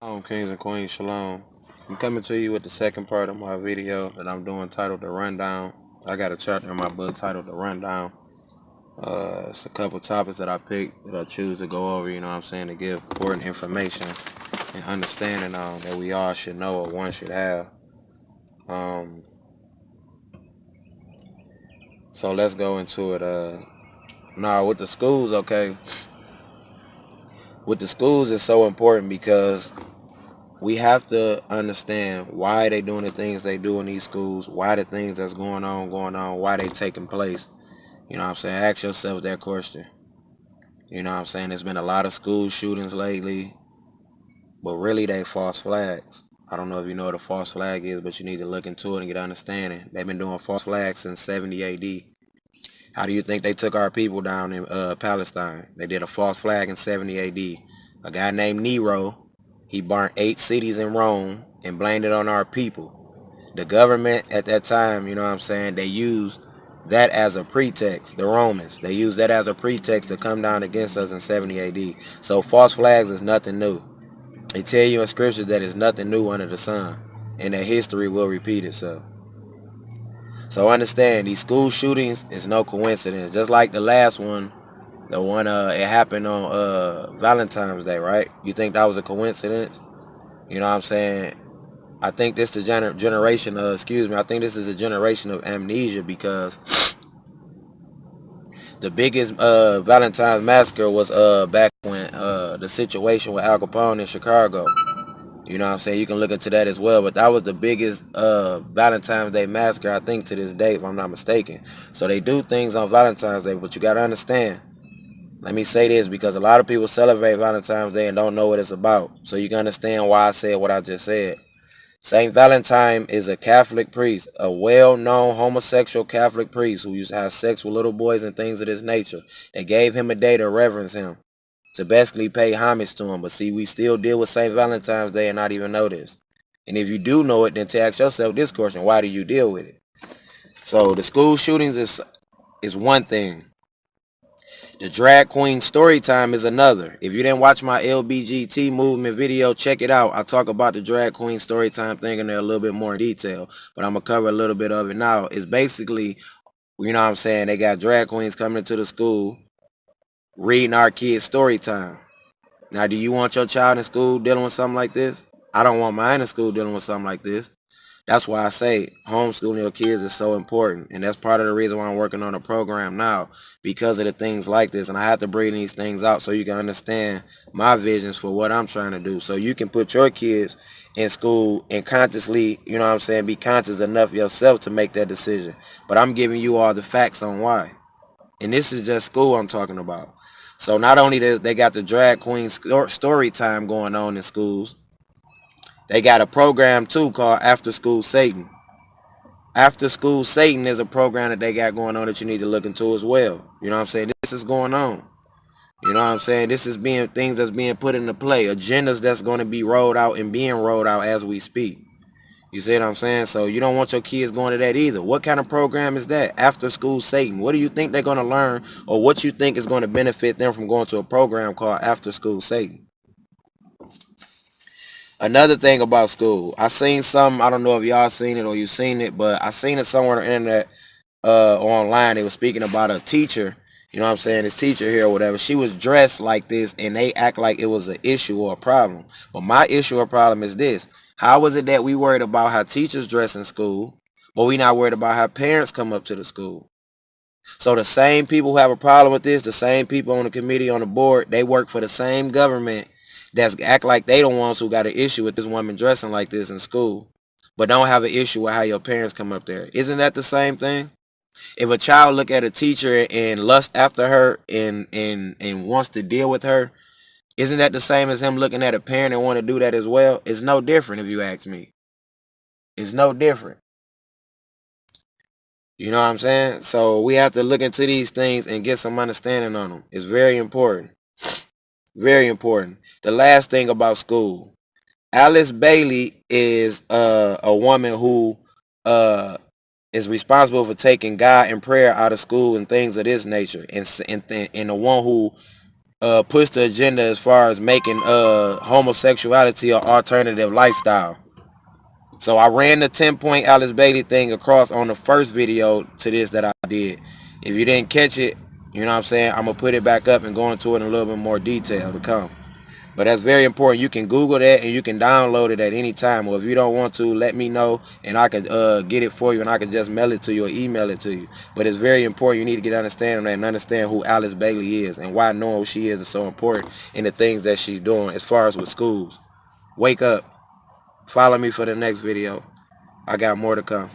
Kings and Queens, Shalom. I'm coming to you with the second part of my video that I'm doing titled The Rundown. I got a chapter in my book titled The Rundown. It's a couple topics that I picked that I choose to go over, to give important information and understanding that we all should know or one should have. Um, so let's go into it. Now, with the schools, okay, with the schools it's so important because we have to understand why they doing the things they do in these schools, why the things that's going on, why they taking place. Ask yourself that question. There's been a lot of school shootings lately, but really they false flags. I don't know if you know what a false flag is, but you need to look into it and get understanding. They've been doing false flags since 70 AD. How do you think they took our people down in Palestine? They did a false flag in 70 AD. A guy named Nero, he burnt 8 cities in Rome and blamed it on our people. The government at that time, they used that as a pretext. The Romans, they used that as a pretext to come down against us in 70 AD. So false flags is nothing new. They tell you in scriptures that it's nothing new under the sun and that history will repeat itself. So understand, these school shootings is no coincidence. Just like the last one, it happened on Valentine's Day, right? You think that was a coincidence? I think this is a generation I think this is a generation of amnesia because the biggest Valentine's massacre was back when the situation with Al Capone in Chicago. You can look into that as well, but that was the biggest Valentine's Day massacre, I think, to this day, if I'm not mistaken. So they do things on Valentine's Day, but you got to understand. Let me say this because a lot of people celebrate Valentine's Day and don't know what it's about. So you can understand why I said what I just said. Saint Valentine is a Catholic priest, a well-known homosexual Catholic priest who used to have sex with little boys and things of this nature. They gave him a day to reverence him, to basically pay homage to him. But see, we still deal with St. Valentine's Day and not even know this. And if you do know it, then to ask yourself this question: why do you deal with it? So the school shootings is one thing. The drag queen story time is another. If you didn't watch my LBGT movement video, check it out. I talk about the drag queen story time thing in there a little bit more in detail, but I'm going to cover a little bit of it now. It's basically, they got drag queens coming into the school, reading our kids story time. Now, do you want your child in school dealing with something like this? I don't want mine in school dealing with something like this. That's why I say homeschooling your kids is so important. And that's part of the reason why I'm working on a program now, because of the things like this. And I have to bring these things out so you can understand my visions for what I'm trying to do. So you can put your kids in school and consciously, be conscious enough yourself to make that decision. But I'm giving you all the facts on why. And this is just school I'm talking about. So not only they got the drag queen story time going on in schools, they got a program too called After School Satan. After School Satan is a program that they got going on that you need to look into as well. This is going on. This is being things that's being put into play, agendas that's going to be rolled out and being rolled out as we speak. You see what I'm saying? So you don't want your kids going to that either. What kind of program is that? After School Satan. What do you think they're going to learn, or what you think is going to benefit them from going to a program called After School Satan? Another thing about school, I seen some, I don't know if y'all seen it or you seen it, but I seen it somewhere on the internet, online. They were speaking about a teacher, this teacher here or whatever. She was dressed like this and they act like it was an issue or a problem. But my issue or problem is this: how is it that we worried about how teachers dress in school, but we not worried about how parents come up to the school? So the same people who have a problem with this, the same people on the committee, on the board, they work for the same government that's act like they the ones who got an issue with this woman dressing like this in school, but don't have an issue with how your parents come up there. Isn't that the same thing? If a child look at a teacher and lust after her and wants to deal with her, isn't that the same as him looking at a parent and want to do that as well? It's no different if you ask me. It's no different. You know what I'm saying? So we have to look into these things and get some understanding on them. It's very important. Very important. The last thing about school. Alice Bailey is a woman who uh, is responsible for taking God and prayer out of school and things of this nature. And the one who push the agenda as far as making homosexuality an alternative lifestyle. So I ran the 10-point Alice Bailey thing across on the first video to this that I did. If you didn't catch it, you know what I'm saying, I'm going to put it back up and go into it in a little bit more detail to come. But that's very important. You can Google that and you can download it at any time. Or if you don't want to, let me know and I can get it for you, and I can just mail it to you or email it to you. But it's very important. You need to get understanding that and understand who Alice Bailey is and why knowing who she is so important in the things that she's doing as far as with schools. Wake up. Follow me for the next video. I got more to come.